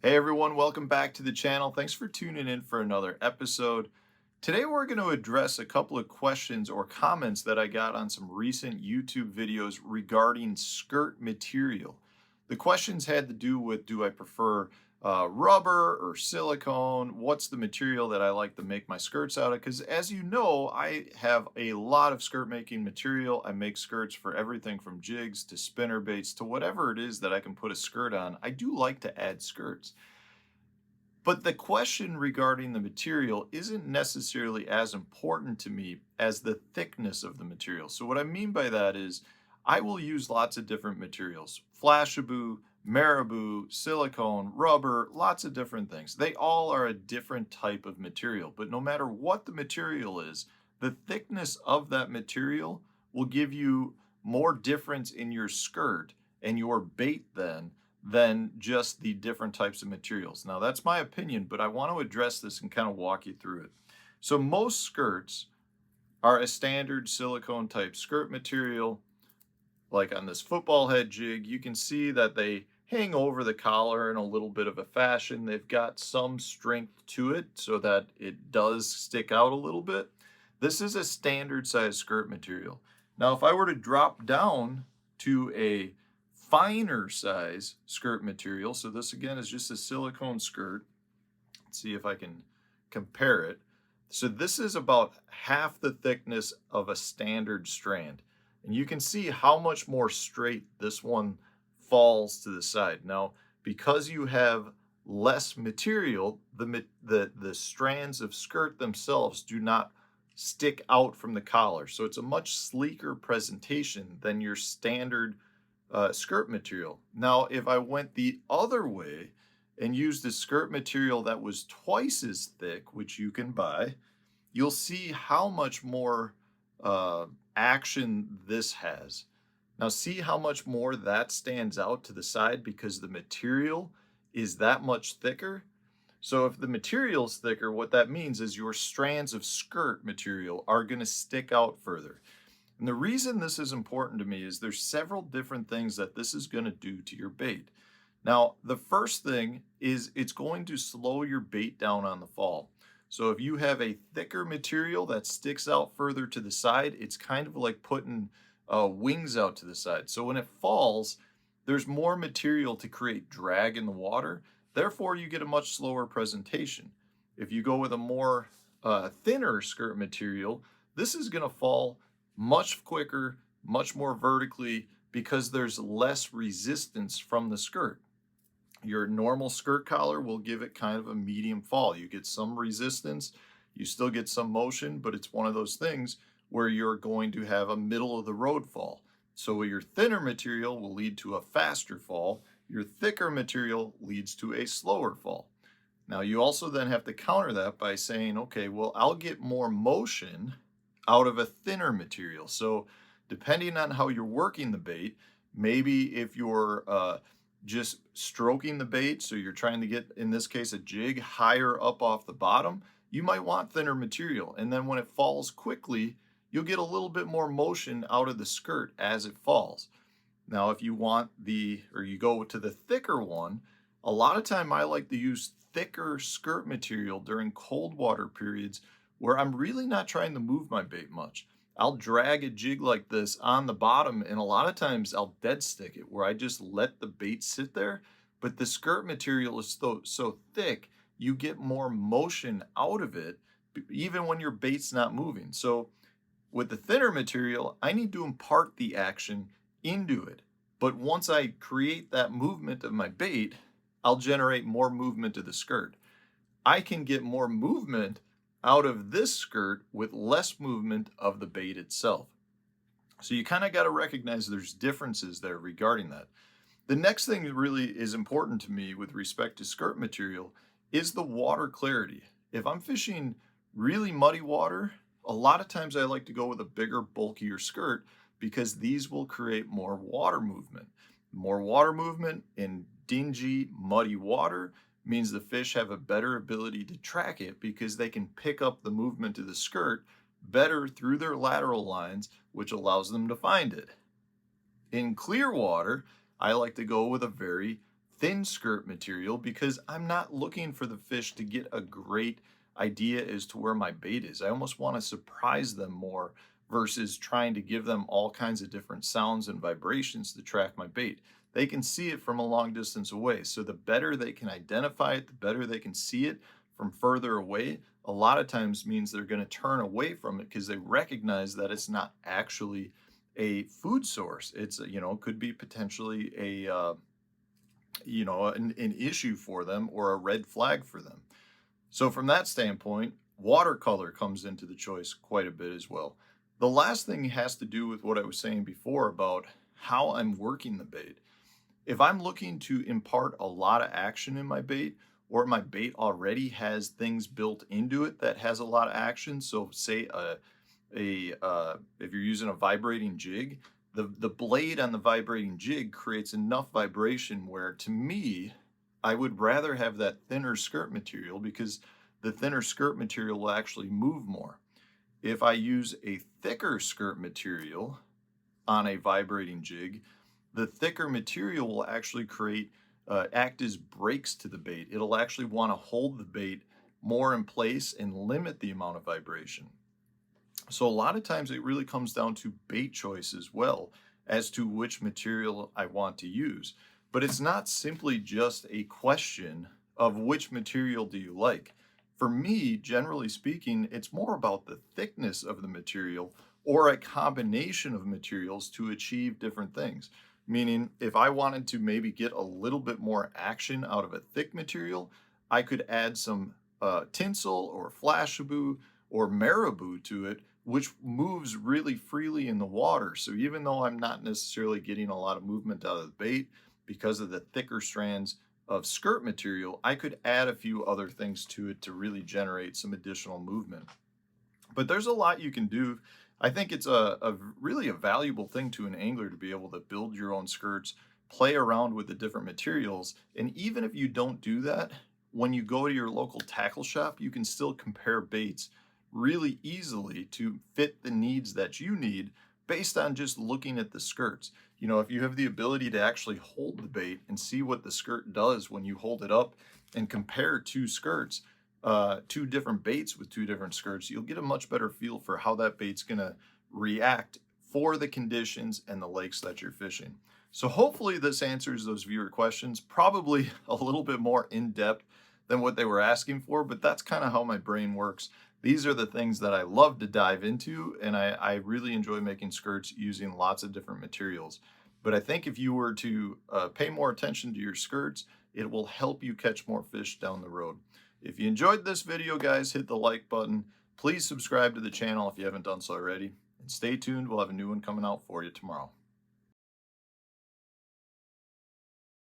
Hey everyone, welcome back to the channel. Thanks for tuning in for another episode. Today we're going to address a couple of questions or comments that I got on some recent YouTube videos regarding skirt material. The questions had to do with, do I prefer rubber or silicone? What's the material that I like to make my skirts out of? Because as you know, I have a lot of skirt making material. I make skirts for everything from jigs to spinner baits to whatever it is that I can put a skirt on. I do like to add skirts. But the question regarding the material isn't necessarily as important to me as the thickness of the material. So what I mean by that is I will use lots of different materials: Flashabou, marabou, silicone, rubber, lots of different things. They all are a different type of material, but no matter what the material is, the thickness of that material will give you more difference in your skirt and your bait then than just the different types of materials. Now, that's my opinion, but I want to address this and kind of walk you through it. So, most skirts are a standard silicone type skirt material. Like on this football head jig, you can see that they hang over the collar in a little bit of a fashion. They've got some strength to it so that it does stick out a little bit. This is a standard size skirt material. Now, if I were to drop down to a finer size skirt material, so this again is just a silicone skirt. Let's see if I can compare it. So this is about half the thickness of a standard strand. And you can see how much more straight this one falls to the side. Now, because you have less material, the strands of skirt themselves do not stick out from the collar. So it's a much sleeker presentation than your standard skirt material. Now, if I went the other way and used a skirt material that was twice as thick, which you can buy, you'll see how much more action this has. Now, see how much more that stands out to the side because the material is that much thicker. So if the material is thicker, what that means is your strands of skirt material are going to stick out further. And the reason this is important to me is there's several different things that this is going to do to your bait. Now, the first thing is it's going to slow your bait down on the fall. So if you have a thicker material that sticks out further to the side, it's kind of like putting wings out to the side. So when it falls, there's more material to create drag in the water. Therefore, you get a much slower presentation. If you go with a more thinner skirt material, this is going to fall much quicker, much more vertically because there's less resistance from the skirt. Your normal skirt collar will give it kind of a medium fall. You get some resistance, you still get some motion, but it's one of those things where you're going to have a middle of the road fall. So your thinner material will lead to a faster fall. Your thicker material leads to a slower fall. Now you also then have to counter that by saying, okay, well, I'll get more motion out of a thinner material. So depending on how you're working the bait, maybe if you're just stroking the bait, so you're trying to get, in this case, a jig higher up off the bottom, you might want thinner material. And then when it falls quickly, you'll get a little bit more motion out of the skirt as it falls. Now, if you want or you go to the thicker one, a lot of time I like to use thicker skirt material during cold water periods where I'm really not trying to move my bait much. I'll drag a jig like this on the bottom, and a lot of times I'll dead stick it where I just let the bait sit there. But the skirt material is so thick, you get more motion out of it, even when your bait's not moving. So with the thinner material, I need to impart the action into it. But once I create that movement of my bait, I'll generate more movement of the skirt. I can get more movement out of this skirt with less movement of the bait itself. So you kind of got to recognize there's differences there regarding that. The next thing that really is important to me with respect to skirt material is the water clarity. If I'm fishing really muddy water, a lot of times I like to go with a bigger, bulkier skirt because these will create more water movement. More water movement in dingy, muddy water means the fish have a better ability to track it because they can pick up the movement of the skirt better through their lateral lines, which allows them to find it. In clear water, I like to go with a very thin skirt material because I'm not looking for the fish to get a great idea as to where my bait is. I almost want to surprise them more versus trying to give them all kinds of different sounds and vibrations to track my bait. They can see it from a long distance away. So the better they can identify it, the better they can see it from further away, a lot of times means they're going to turn away from it because they recognize that it's not actually a food source. It's, could be potentially an issue for them or a red flag for them. So from that standpoint, watercolor comes into the choice quite a bit as well. The last thing has to do with what I was saying before about how I'm working the bait. If I'm looking to impart a lot of action in my bait, or my bait already has things built into it that has a lot of action, so say if you're using a vibrating jig, the blade on the vibrating jig creates enough vibration where, to me, I would rather have that thinner skirt material because the thinner skirt material will actually move more. If I use a thicker skirt material on a vibrating jig, the thicker material will actually act as brakes to the bait. It'll actually want to hold the bait more in place and limit the amount of vibration. So a lot of times it really comes down to bait choice as well as to which material I want to use. But it's not simply just a question of which material do you like. For me, generally speaking, it's more about the thickness of the material or a combination of materials to achieve different things. Meaning, if I wanted to maybe get a little bit more action out of a thick material, I could add some tinsel or flashabou or marabou to it, which moves really freely in the water. So even though I'm not necessarily getting a lot of movement out of the bait because of the thicker strands of skirt material, I could add a few other things to it to really generate some additional movement. But there's a lot you can do. I think it's really a valuable thing to an angler to be able to build your own skirts, play around with the different materials. And even if you don't do that, when you go to your local tackle shop, you can still compare baits really easily to fit the needs that you need based on just looking at the skirts. If you have the ability to actually hold the bait and see what the skirt does when you hold it up and compare two skirts, two different baits with two different skirts, you'll get a much better feel for how that bait's going to react for the conditions and the lakes that you're fishing. So hopefully this answers those viewer questions, probably a little bit more in depth than what they were asking for, but that's kind of how my brain works. These are the things that I love to dive into, and I really enjoy making skirts using lots of different materials. But I think if you were to pay more attention to your skirts, it will help you catch more fish down the road. If you enjoyed this video, guys, hit the like button. Please subscribe to the channel if you haven't done so already. And stay tuned, we'll have a new one coming out for you tomorrow.